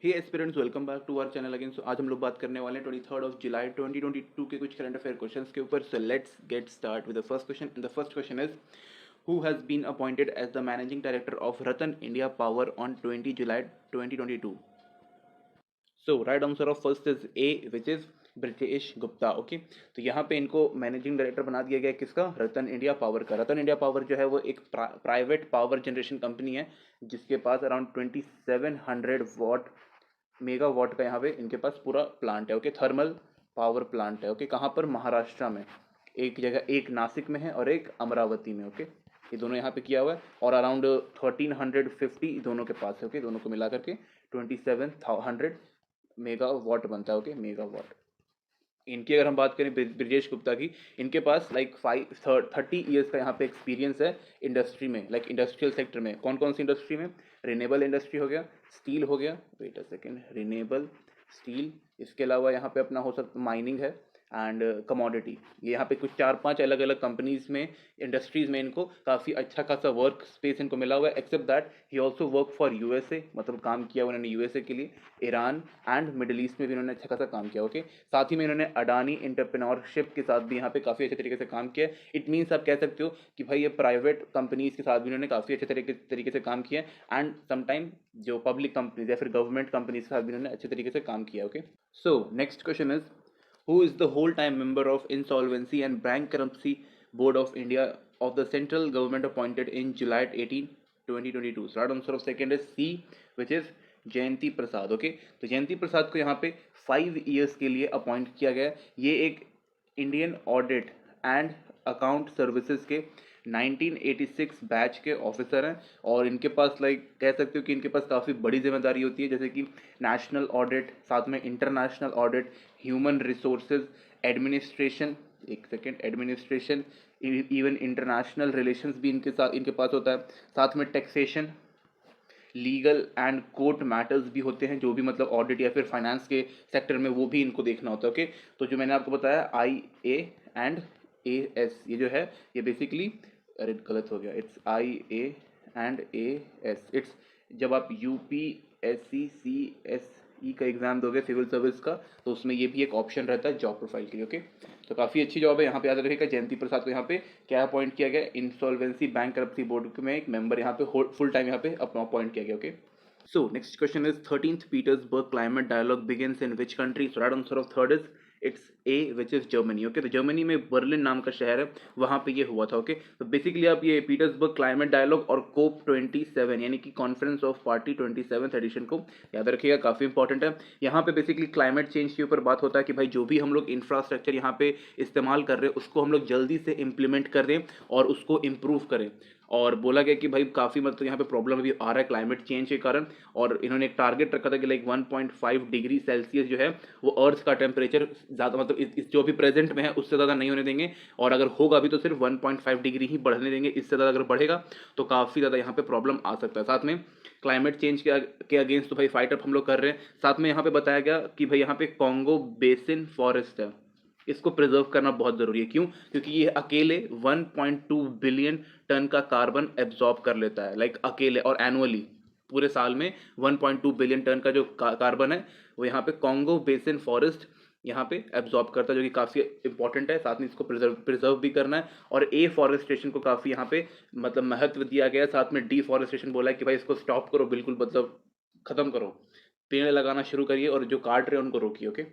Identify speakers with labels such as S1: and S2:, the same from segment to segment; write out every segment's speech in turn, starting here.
S1: Hey aspirants, welcome back to our channel again. So आज हम लोग बात करने वाले हैं 23 जुलाई 2022 के कुछ करंट अफेयर क्वेश्चंस के ऊपर। So let's get start with the first question. The first question is who has been appointed as the managing director of Ratan India power on 20 July 2022? So right answer of first is A which is Brijesh Gupta. Okay, तो यहाँ पे इनको managing director बना दिया गया है किसका? रतन India power का। रतन इंडिया पावर जो है वो एक प्राइवेट पावर जनरेशन कंपनी है जिसके पास अराउंड 2700 मेगावाट का यहाँ पे इनके पास पूरा प्लांट है। ओके, थर्मल पावर प्लांट है। ओके, कहाँ पर? महाराष्ट्र में। एक जगह, एक नासिक में है और एक अमरावती में। ओके, ये दोनों यहाँ पे किया हुआ है और अराउंड 1350 दोनों के पास है। ओके, दोनों को मिला करके 2700 मेगावाट बनता है। Okay, megawatt. इनकी अगर हम बात करें ब्रिजेश गुप्ता की, इनके पास लाइक 30 ईयर्स का यहाँ पे एक्सपीरियंस है इंडस्ट्री में, लाइक इंडस्ट्रियल सेक्टर में। कौन कौन सी इंडस्ट्री में? रिन्यूएबल इंडस्ट्री हो गया, स्टील हो गया, wait a second, renewable, steel, इसके अलावा यहाँ पे अपना हो सकता माइनिंग है एंड कमोडिटी। ये यहाँ पे कुछ 4-5 अलग अलग कंपनीज में, इंडस्ट्रीज में इनको काफ़ी अच्छा खासा वर्क स्पेस इनको मिला हुआ है। Except that he also work for USA, मतलब काम किया उन्होंने यूएसए के लिए, ईरान एंड मिडिल ईस्ट में भी उन्होंने अच्छा खासा काम किया। ओके, साथ ही में इन्होंने अडानी इंटरप्रेन्योरशिप के साथ भी यहाँ पे काफ़ी अच्छे तरीके से काम किया। इट मीन्स आप कह सकते हो कि भाई ये प्राइवेट कंपनीज के साथ भी इन्होंने काफ़ी अच्छे तरीके से काम किया है एंड समटाइम जो पब्लिक कंपनीज या फिर गवर्नमेंट कंपनीज के साथ भी इन्होंने अच्छे तरीके से काम किया। Okay, so next question is who is the whole time member of Insolvency and Bankruptcy Board of India of the central government appointed in July 18, 2022? So right answer of second is C, which is Jayanti Prasad. Okay, तो जयंती प्रसाद को यहाँ पे 5 years के लिए appoint किया गया। ये एक Indian audit and account services के 1986 बैच के ऑफिसर हैं और इनके पास लाइक कह सकते हो कि इनके पास काफ़ी बड़ी जिम्मेदारी होती है, जैसे कि नेशनल ऑडिट, साथ में international audit, human resources administration, एक second, administration, even international relations भी इनके पास होता है, साथ में taxation, legal and court matters भी होते हैं, जो भी मतलब ऑडिट या फिर फाइनेंस के सेक्टर में वो भी इनको देखना होता है। ओके, तो जो मैंने आपको बताया आई ए एंड ए एस, ये जो है ये बेसिकली, अरे गलत हो गया, it's I A and A S. It's जब आप U P S C C S E का एग्जाम दोगे सिविल सर्विस का, तो उसमें ये भी एक ऑप्शन रहता है जॉब प्रोफाइल के लिए। ओके, तो काफ़ी अच्छी जॉब है। यहाँ पे याद रखिएगा जयंती प्रसाद को यहाँ पे क्या अपॉइंट किया गया? इंसॉल्वेंसी बैंकरप्सी बोर्ड में एक मेंबर यहाँ पे फुल टाइम यहाँ पे अपना अपॉइंट किया गया। Okay, so next question is 13th Petersburg Climate Dialogue begins in which country? So right answer of third is it's A, which is Germany. Okay, तो जर्मनी में बर्लिन नाम का शहर है, वहाँ पे ये हुआ था। ओके, तो बेसिकली आप ये पीटर्सबर्ग क्लाइमेट डायलॉग और कोप 27 यानी कि conference of party 27th addition को याद रखिएगा, काफ़ी इंपॉर्टेंट है। यहाँ पे बेसिकली क्लाइमेट चेंज के ऊपर बात होता है कि भाई जो भी हम लोग इंफ्रास्ट्रक्चर यहाँ पे इस्तेमाल कर रहे हैं उसको हम लोग जल्दी से इम्प्लीमेंट कर दें और उसको इम्प्रूव करें। और बोला गया कि भाई काफ़ी मतलब यहाँ पे प्रॉब्लम अभी आ रहा है क्लाइमेट चेंज के कारण, और इन्होंने एक टारगेट रखा था कि लाइक 1.5 डिग्री सेल्सियस जो है वो अर्थ का टेम्परेचर ज़्यादा मतलब इस जो भी प्रेजेंट में है उससे ज़्यादा नहीं होने देंगे, और अगर होगा भी तो सिर्फ 1.5 डिग्री ही बढ़ने देंगे। इससे ज़्यादा अगर बढ़ेगा तो काफ़ी ज़्यादा यहाँ पे प्रॉब्लम आ सकता है। साथ में क्लाइमेट चेंज के अगेंस्ट तो भाई फाइट अप हम लोग कर रहे हैं। साथ में यहाँ पे बताया गया कि भाई यहाँ पे कॉन्गो बेसिन फॉरेस्ट है, इसको प्रिजर्व करना बहुत ज़रूरी है। क्यों? क्योंकि ये अकेले 1.2 बिलियन टन का कार्बन एब्जॉर्ब कर लेता है, लाइक अकेले, और एनुअली पूरे साल में 1.2 बिलियन टन का जो कार्बन है वो यहाँ पे कॉन्गो बेसिन फॉरेस्ट यहाँ पे एब्जॉर्ब करता है, जो कि काफ़ी इंपॉर्टेंट है। साथ में इसको प्रिजर्व भी करना है, और ए फॉरेस्टेशन को काफ़ी यहाँ पे मतलब महत्व दिया गया है। साथ में डिफॉरेस्टेशन बोला है कि भाई इसको स्टॉप करो, बिल्कुल मतलब ख़त्म करो, पेड़ लगाना शुरू करिए और जो काट रहे हैं उनको रोकिए। Okay,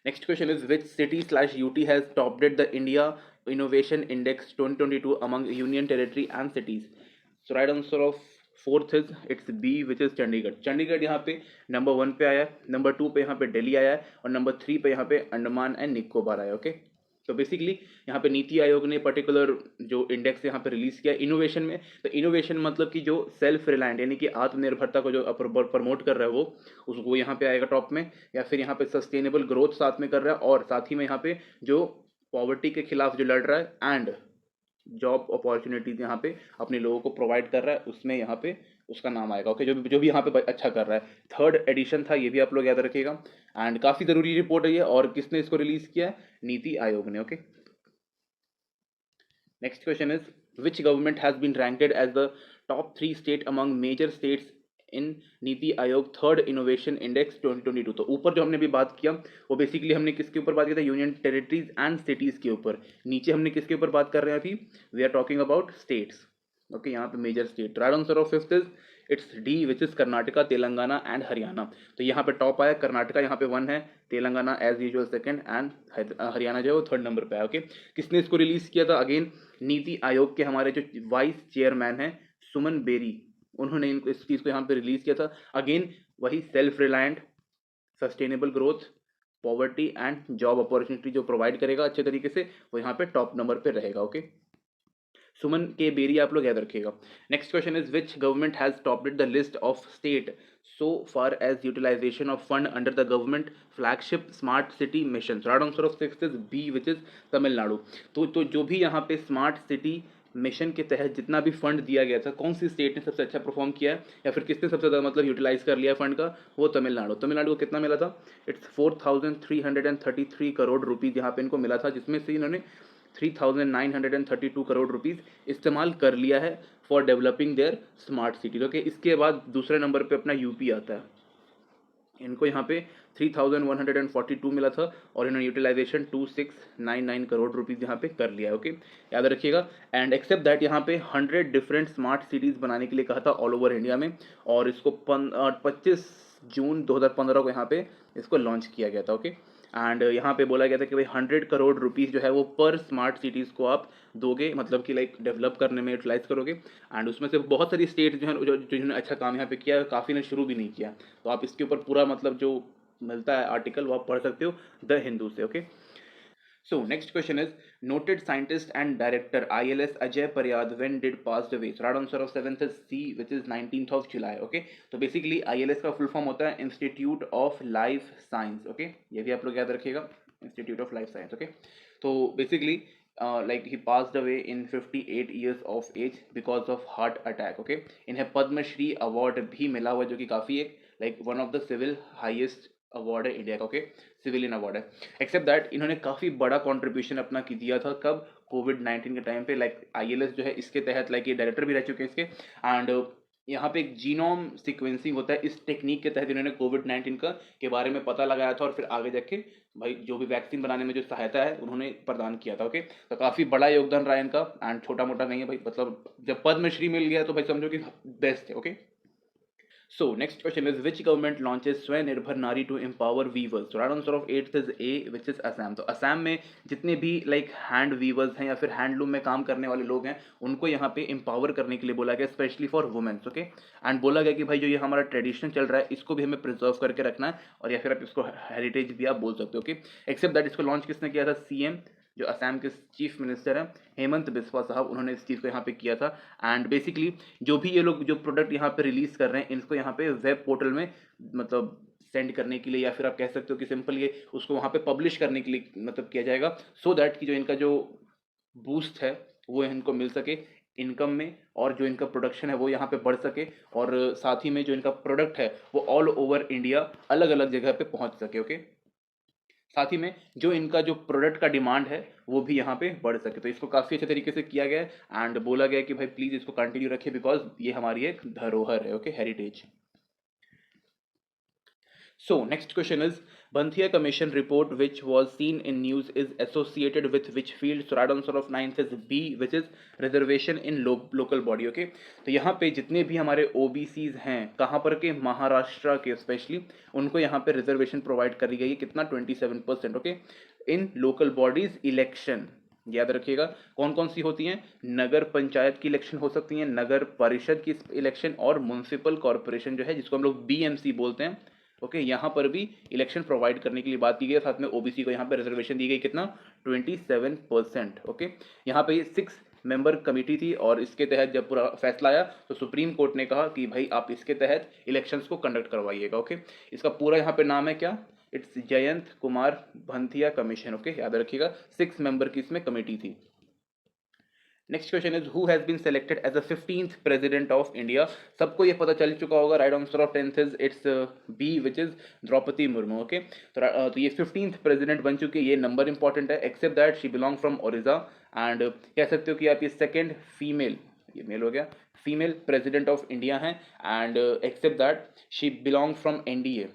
S1: next question is which city/UT has topped the India Innovation Index 2022 among Union Territory and cities? So right answer of fourth is it's B, which is Chandigarh. Chandigarh यहाँ पे नंबर 1 पे आया है, नंबर 2 पे यहाँ पे दिल्ली आया है, और नंबर 3 पे यहाँ पे अंडमान एंड निकोबार आया। ओके, तो बेसिकली यहाँ पे नीति आयोग ने पर्टिकुलर जो इंडेक्स यहाँ पे रिलीज किया इनोवेशन में। तो इनोवेशन मतलब कि जो सेल्फ रिलायंट यानी कि आत्मनिर्भरता को जो प्रमोट कर रहा है वो, उसको यहाँ पे आएगा टॉप में। या फिर यहाँ पे सस्टेनेबल ग्रोथ साथ में कर रहा है, और साथ ही में यहाँ पे जो पॉवर्टी के खिलाफ जो लड़ रहा है एंड जॉब अपॉर्चुनिटीज यहाँ पे अपने लोगों को प्रोवाइड कर रहा है, उसमें यहाँ पे उसका नाम आएगा। ओके, जो भी यहाँ पे अच्छा कर रहा है। थर्ड एडिशन था, ये भी आप लोग याद रखिएगा, एंड काफ़ी ज़रूरी रिपोर्ट है ये। और किसने इसको रिलीज किया है? नीति आयोग ने। Okay, next question is which government has been ranked as the top 3 state among major states in NITI Aayog third innovation index 2022। तो ऊपर जो हमने भी बात किया वो बेसिकली हमने किसके ऊपर बात किया था, यूनियन टेरिटरीज एंड सिटीज़ के ऊपर। नीचे हमने किसके ऊपर बात कर रहे हैं अभी, we are talking about states. Okay, यहाँ पे major state. Right answer of fifth is it's D which is Karnataka, Telangana and Haryana. तो यहाँ पे टॉप आया कर्नाटका, यहाँ पे 1 है, Telangana as usual second, and Haryana जो है वो थर्ड नंबर पे है। ओके, किसने इसको रिलीज किया था, अगेन नीति आयोग के हमारे जो वाइस चेयरमैन है सुमन बेरी, उन्होंने इनको इस चीज़ को यहाँ पे रिलीज किया था। अगेन वही self reliant, sustainable growth, poverty and job opportunity जो प्रोवाइड करेगा अच्छे तरीके से, वो यहाँ पे टॉप नंबर पे रहेगा। ओके, सुमन के बेरी आप लोग याद रखिएगा। Next question is which government has topped the list of state so far as utilization of fund under the government flagship smart city mission. So right answer of sixth is B which is Tamil Nadu. तो जो भी यहाँ पे smart city mission के तहत जितना भी fund दिया गया था, कौन सी स्टेट ने सबसे अच्छा परफॉर्म किया है या फिर किसने सबसे ज़्यादा मतलब यूटिलाइज कर लिया फंड का, वो तमिलनाडु। तमिलनाडु को कितना मिला था, इट्स 4333 करोड़ रुपीज़ यहाँ पे इनको मिला था, जिसमें से इन्होंने 3932 करोड़ रुपीज़ इस्तेमाल कर लिया है for developing there smart city. Okay, इसके बाद दूसरे नंबर पे अपना यूपी आता है, इनको यहाँ पे 3142 मिला था और इन्होंने यूटिलाइजेशन 2699 करोड़ रुपीज़ यहाँ पे कर लिया है। ओके, याद रखिएगा। एंड एक्सेप्ट दैट यहाँ पे 100 डिफरेंट स्मार्ट सिटीज़ बनाने के लिए कहा था ऑल ओवर इंडिया में, और इसको 25 जून 2015 को यहाँ पे इसको लॉन्च किया गया था। ओके, एंड यहाँ पे बोला गया था कि भाई 100 करोड़ रुपीज़ जो है वो पर स्मार्ट सिटीज़ को आप दोगे, मतलब कि लाइक डेवलप करने में यूटिलाइज करोगे। एंड उसमें से बहुत सारी स्टेट जो है जिन्होंने अच्छा काम यहाँ पे किया है, काफ़ी ने शुरू भी नहीं किया, तो आप इसके ऊपर पूरा मतलब जो मिलता है आर्टिकल वो आप पढ़ सकते हो द हिंदू से। Okay, so next question is noted scientist and director ILS Ajay Paryad when did passed away. So right answer of 7th is C which is 19th of July. Okay, तो basically ILS का full form होता है Institute of Life Science. Okay, ये भी आप लोग याद रखिएगा, Institute of Life Science. Okay, तो basically like he passed away in 58 years of age because of heart attack. Okay, इन्हें पद्म श्री अवार्ड भी मिला हुआ जो कि काफ़ी एक like one of the civil highest award है इंडिया का। ओके, सिविलियन अवार्ड है। एक्सेप्ट दैट इन्होंने काफ़ी बड़ा कंट्रीब्यूशन अपना दिया था, कब, कोविड-19 के टाइम पे। लाइक आईएलएस जो है इसके तहत लाइक ये डायरेक्टर भी रह चुके हैं इसके, एंड यहाँ पे एक जीनोम सीक्वेंसिंग होता है, इस टेक्निक के तहत इन्होंने कोविड-19 का के बारे में पता लगाया था और फिर आगे जाके भाई जो भी वैक्सीन बनाने में जो सहायता है उन्होंने प्रदान किया था। ओके, तो काफ़ी बड़ा योगदान रहा है इनका, एंड छोटा मोटा नहीं है भाई, मतलब जब पद्मश्री मिल गया तो भाई समझो कि बेस्ट है। Okay, so next question is which government launches Swanirbhar Nari to empower weavers? So right answer of 8th is A which is Assam. तो असम में जितने भी लाइक हैंड वीवर्स हैं या फिर हैंडलूम में काम करने वाले लोग हैं उनको यहाँ पे एम्पावर करने के लिए बोला गया, specially for womens. Okay, and बोला गया कि भाई जो ये हमारा ट्रेडिशन चल रहा है इसको भी हमें प्रिजर्व करके रखना है, और या फिर आप इसको हेरिटेज भी आप बोल सकते हो। ओके, एक्सेप्ट दैट इसको लॉन्च किसने किया था, सीएम जो असम के चीफ मिनिस्टर हैं हेमंत बिस्वा साहब, उन्होंने इस चीज़ को यहाँ पे किया था। एंड बेसिकली जो भी ये लोग जो प्रोडक्ट यहाँ पे रिलीज़ कर रहे हैं इनको यहाँ पे वेब पोर्टल में मतलब सेंड करने के लिए, या फिर आप कह सकते हो कि सिंपल ये उसको वहाँ पे पब्लिश करने के लिए मतलब किया जाएगा, सो दैट कि जो इनका जो बूस्ट है वो इनको मिल सके इनकम में, और जो इनका प्रोडक्शन है वो यहाँ पे बढ़ सके, और साथ ही में जो इनका प्रोडक्ट है वो ऑल ओवर इंडिया अलग अलग जगह पे पहुँच सके। ओके, साथ ही में जो इनका जो प्रोडक्ट का डिमांड है वो भी यहाँ पे बढ़ सके, तो इसको काफ़ी अच्छे तरीके से किया गया है। एंड बोला गया कि भाई प्लीज़ इसको कंटिन्यू रखिए बिकॉज ये हमारी एक धरोहर है। Okay, heritage. So next question is Banthia Commission report which was seen in news is associated with which field? So right answer of 9th is B which is reservation in local body. Okay, तो यहाँ पे जितने भी हमारे OBCs हैं कहाँ पर के, महाराष्ट्र के स्पेशली, उनको यहाँ पे रिजर्वेशन प्रोवाइड करी गई है, कितना 27%। ओके, इन लोकल बॉडीज इलेक्शन याद रखिएगा कौन कौन सी होती हैं, नगर पंचायत की इलेक्शन हो सकती है, नगर परिषद की इलेक्शन, और म्यूनसिपल कॉरपोरेशन जो है जिसको हम लोग BMC बोलते हैं। ओके, यहाँ पर भी इलेक्शन प्रोवाइड करने के लिए बात की गई है, साथ में ओबीसी को यहाँ पर रिजर्वेशन दी गई, कितना 27%। ओके, यहाँ पे 6 मेंबर कमेटी थी, और इसके तहत जब पूरा फैसला आया तो सुप्रीम कोर्ट ने कहा कि भाई आप इसके तहत इलेक्शंस को कंडक्ट करवाइएगा। ओके, इसका पूरा यहाँ पे नाम है क्या, it's Jayant Kumar Banthia commission. Okay, याद रखिएगा 6 मेंबर की इसमें कमेटी थी। Next question is who has been selected as a 15th president of India? सबको ये पता चल चुका होगा, right answer of 10th is it's B which is Draupadi Murmu. Okay, तो ये 15th प्रेसिडेंट बन चुके, ये नंबर इंपॉर्टेंट है। Except that she belong from Orissa, and कह सकते हो कि आप ये सेकेंड फीमेल, ये मेल हो गया, फीमेल प्रेसिडेंट ऑफ इंडिया हैं, and except that she belong from NDA,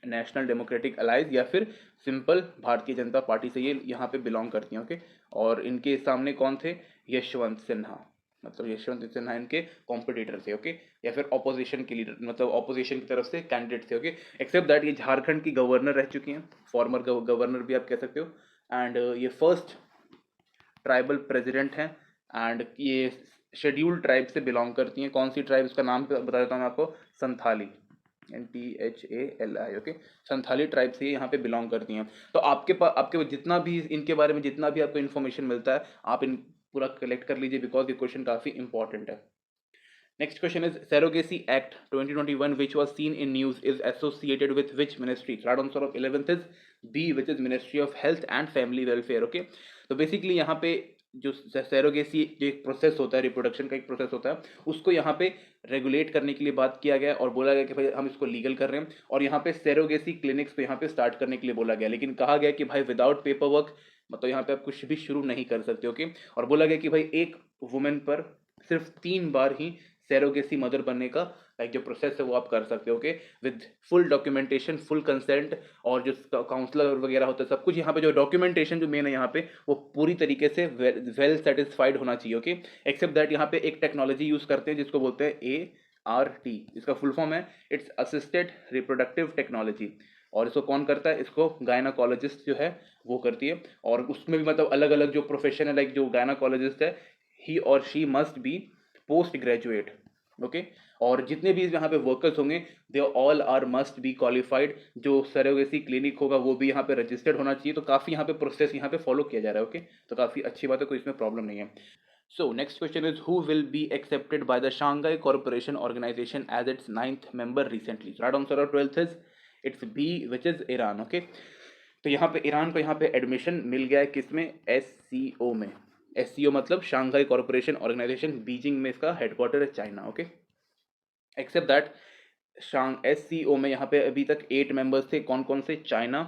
S1: national democratic alliance, या फिर सिंपल भारतीय जनता पार्टी से ये यहाँ पे बिलोंग करती हैं। ओके, और इनके सामने कौन थे? यशवंत सिन्हा, मतलब यशवंत सिन्हा इनके कॉम्पिटिटर थे। ओके, या फिर ऑपोजिशन के लीडर, मतलब ऑपोजिशन की तरफ से कैंडिडेट थे। ओके, एक्सेप्ट दैट ये झारखंड की गवर्नर रह चुकी हैं, फॉर्मर गवर्नर भी आप कह सकते हो, एंड ये फर्स्ट ट्राइबल प्रेसिडेंट हैं, एंड ये शेड्यूल्ड ट्राइब से बिलोंग करती हैं। कौन सी ट्राइब, इसका नाम बता देता हूँ मैं आपको, Santhali, NTHALI। Okay, Santhali tribe से यहाँ पे बिलोंग करती हैं। तो आपके जितना भी इनके बारे में जितना भी आपको इन्फॉर्मेशन मिलता है, आप इन पूरा कलेक्ट कर लीजिए, बिकॉज ये क्वेश्चन काफ़ी इंपॉर्टेंट है। Next question is Surrogacy Act 2021, which was seen in news, is associated with which ministry? Right answer of 11th is B, which is Ministry of Health and Family Welfare. Okay, तो basically यहाँ पे जो surrogacy जो एक process होता है, reproduction का एक प्रोसेस होता है, उसको यहाँ पे रेगुलेट करने के लिए बात किया गया और बोला गया कि भाई हम इसको लीगल कर रहे हैं, और यहाँ पे सैरोगेसी क्लिनिक्स को यहाँ पे स्टार्ट करने के लिए बोला गया, लेकिन कहा गया कि भाई विदाउट पेपर वर्क, मतलब यहाँ पे आप कुछ भी शुरू नहीं कर सकते। ओके, और बोला गया कि भाई एक वुमेन पर सिर्फ 3 बार ही सैरोगेसी मदर बनने का लाइक जो प्रोसेस है वो आप कर सकते हो। Okay, with full documentation, full consent, और जो काउंसलर वगैरह होता है सब कुछ, यहाँ पे जो डॉक्यूमेंटेशन जो मेन है यहाँ पे वो पूरी तरीके से वेल सेटिस्फाइड होना चाहिए। ओके, एक्सेप्ट दैट यहाँ पे एक टेक्नोलॉजी यूज करते हैं जिसको बोलते हैं ART, इसका फुल फॉर्म है इट्स असिस्टेड रिप्रोडक्टिव टेक्नोलॉजी, और इसको कौन करता है? इसको गायनाकोलॉजिस्ट जो है वो करती है, और उसमें भी मतलब अलग अलग जो प्रोफेशन है, लाइक जो गायनाकोलॉजिस्ट है ही और she must be post graduate. Okay, और जितने भी यहाँ पे वर्कर्स होंगे they all are must be qualified, जो सरोगेसी क्लिनिक होगा वो भी यहाँ पे रजिस्टर्ड होना चाहिए। तो काफ़ी यहाँ पे प्रोसेस यहाँ पे फॉलो किया जा रहा है। ओके, तो काफ़ी अच्छी बात है, कोई इसमें प्रॉब्लम नहीं है। So next question is who will be accepted by the Shanghai Cooperation Organization as its 9th member recently? So right answer of 12th is it's B, which is Iran. Okay, तो यहाँ पे Iran को यहाँ पे admission मिल गया है किसमें? SCO में। SCO मतलब शांघाई कॉर्पोरेशन ऑर्गेनाइजेशन, बीजिंग में इसका हेडक्वार्टर है, China. Okay, except that SCO में यहाँ पे अभी तक 8 मेंबर्स थे। कौन कौन से? China,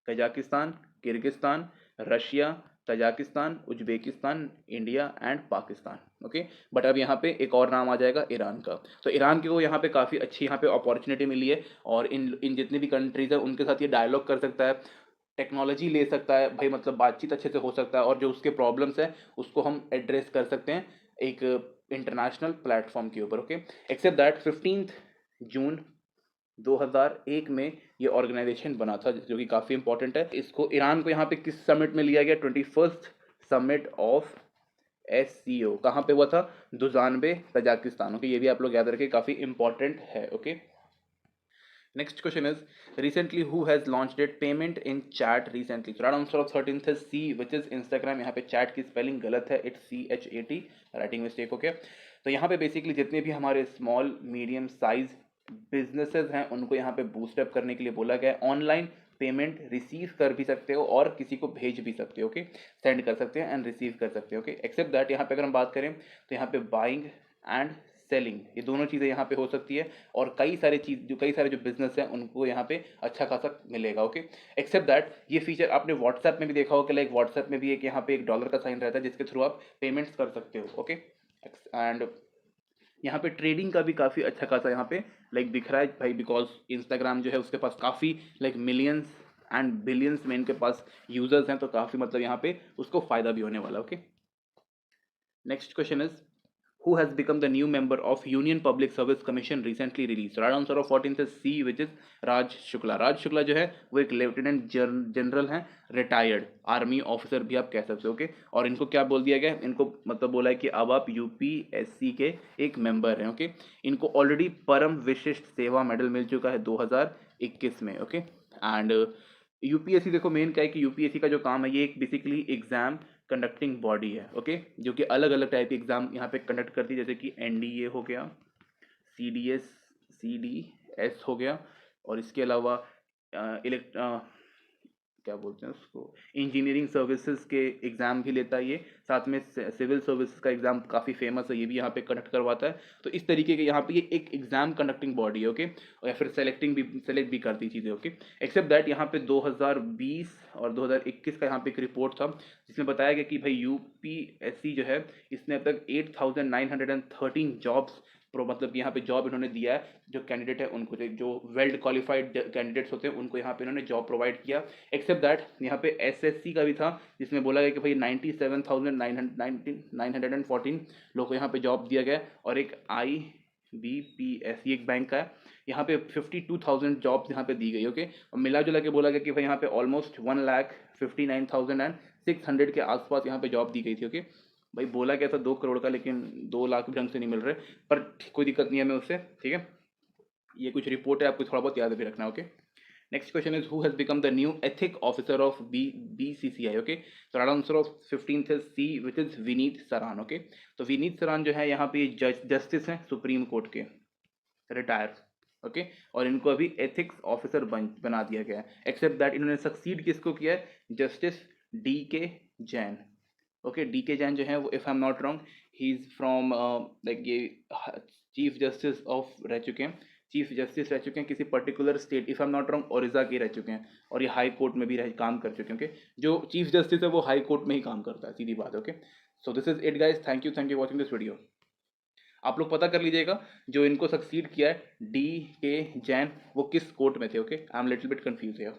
S1: Kazakhstan, Kyrgyzstan, Russia, Tajikistan, Uzbekistan, India and Pakistan. Okay, but अब यहाँ पे एक और नाम आ जाएगा ईरान का। तो ईरान को यहाँ पे काफ़ी अच्छी यहाँ पे अपॉर्चुनिटी मिली है, और इन जितने भी कंट्रीज है उनके साथ ये डायलॉग कर सकता है, टेक्नोलॉजी ले सकता है भाई, मतलब बातचीत अच्छे से हो सकता है, और जो उसके प्रॉब्लम्स हैं उसको हम एड्रेस कर सकते हैं एक इंटरनेशनल प्लेटफॉर्म के ऊपर। ओके, एक्सेप्ट दैट 15 जून 2001 में ये ऑर्गेनाइजेशन बना था, जो कि काफ़ी इंपॉर्टेंट है। इसको ईरान को यहाँ पे किस समिट में लिया गया? 21st summit of SCO। कहाँ पे हुआ था? दुजानबे, तजाकिस्तान। ओके, ये भी आप लोग याद रखें, काफ़ी इंपॉर्टेंट है। Okay, next question is recently who has launched it payment in chat recently? So right answer of 13th is C, which is Instagram। यहाँ पे chat की स्पेलिंग गलत है, it's CHAT, writing mistake. Okay, तो यहाँ पे basically जितने भी हमारे स्मॉल मीडियम साइज बिजनेसेस हैं उनको यहाँ पे बूस्टअप करने के लिए बोला गया है। ऑनलाइन पेमेंट रिसीव कर भी सकते हो और किसी को भेज भी सकते हो। ओके, सेंड कर सकते हैं एंड रिसीव कर सकते हो। ओके, एक्सेप्ट दैट यहाँ पे अगर हम बात करें तो यहाँ पे बाइंग एंड सेलिंग, ये दोनों चीज़ें यहाँ पे हो सकती है, और कई सारे जो बिजनेस हैं उनको यहाँ पे अच्छा खासा मिलेगा। ओके, एक्सेप्ट दैट ये फीचर आपने व्हाट्सएप में भी देखा होगा कि लाइक व्हाट्सएप में भी एक यहाँ पे एक डॉलर का साइन रहता है जिसके थ्रू आप पेमेंट्स कर सकते हो। ओके, एंड यहाँ पे ट्रेडिंग का भी काफ़ी अच्छा खासा यहाँ पे लाइक दिख रहा है भाई, बिकॉज इंस्टाग्राम जो है उसके पास काफ़ी लाइक मिलियंस एंड बिलियंस में इनके पास यूजर्स हैं, तो काफ़ी मतलब यहाँ पे उसको फ़ायदा भी होने वाला। Okay, next question is who has become the new member of Union Public Service Commission recently released? Right answer of 14th is C, which is Raj Shukla। राज शुक्ला जो है वो एक लेफ्टिनेंट जनरल हैं, रिटायर्ड आर्मी ऑफिसर भी आप कह सकते हो। ओके, और इनको क्या बोल दिया गया? इनको मतलब बोला है कि अब आप UPSC के एक मेंबर हैं। ओके, इनको ऑलरेडी परम विशिष्ट सेवा मेडल मिल चुका है 2021 में। ओके, एंड UPSC देखो मेन क्या है कि UPSC का जो काम है ये एक बेसिकली एग्जाम कंडक्टिंग बॉडी है। ओके, जो कि अलग अलग टाइप के एग्जाम यहाँ पे कंडक्ट करती है, जैसे कि NDA हो गया, CDS हो गया, और इसके अलावा क्या बोलते हैं उसको, इंजीनियरिंग सर्विसेज के एग्ज़ाम भी लेता है ये, साथ में सिविल सर्विसेज का एग्ज़ाम काफ़ी फेमस है, ये भी यहाँ पे कंडक्ट करवाता है। तो इस तरीके के यहाँ पे ये एक एग्ज़ाम कंडक्टिंग बॉडी है, ओके, और या फिर सेलेक्ट भी करती चीज़ें, ओके। एक्सेप्ट दैट यहाँ पे 2020 और 2021 का यहाँ पे एक रिपोर्ट था जिसमें बताया गया कि भाई यूपीएससी जो है इसने अब तक 8,913 जॉब्स मतलब यहाँ पे जॉब इन्होंने दिया है जो कैंडिडेट है उनको, जो वेल क्वालिफाइड कैंडिडेट्स होते हैं उनको यहाँ पे इन्होंने जॉब प्रोवाइड किया। एक्सेप्ट दैट यहाँ पे एसएससी का भी था जिसमें बोला गया कि भाई 97,914 लोगों को यहाँ पे जॉब दिया गया, और एक IBPS ये एक बैंक का है, यहाँ पे 52,000 जॉब्स यहाँ पे दी गई, ओके। और मिला जुला के बोला गया कि भाई यहाँ पे ऑलमोस्ट 1,59,600 के आसपास यहाँ पे जॉब दी गई थी, ओके। भाई बोला गया था 2 करोड़ का, लेकिन 2 लाख भी ढंग से नहीं मिल रहे, पर कोई दिक्कत नहीं है हमें उससे, ठीक है। ये कुछ रिपोर्ट है, आपको थोड़ा बहुत याद भी रखना, okay. Next question is who has become the new ethic officer of BCCI, okay. तो right answer of 15th is C which is Vineet Saran, okay. तो विनीत सरान जो है यहाँ पे जस्टिस हैं सुप्रीम कोर्ट के, रिटायर, ओके। और इनको अभी एथिक्स ऑफिसर बना दिया गया है। एक्सेप्ट दैट इन्होंने सक्सीड किसको किया है, justice DK Jain, okay. DK Jain जो है वो, if I am not wrong, he is from like ये चीफ जस्टिस ऑफ रह चुके हैं, चीफ जस्टिस रह चुके हैं किसी particular state, if I am not wrong Orissa के रह चुके हैं, और ये हाई कोर्ट में भी काम कर चुके हैं, ओके। जो चीफ जस्टिस है वो हाई कोर्ट में ही काम करता है, सीधी बात है, okay. So this is it guys, thank you watching this video. आप लोग पता कर लीजिएगा जो इनको सक्सीड किया है DK जैन वो किस कोर्ट में थे, okay. I am little bit confuse है।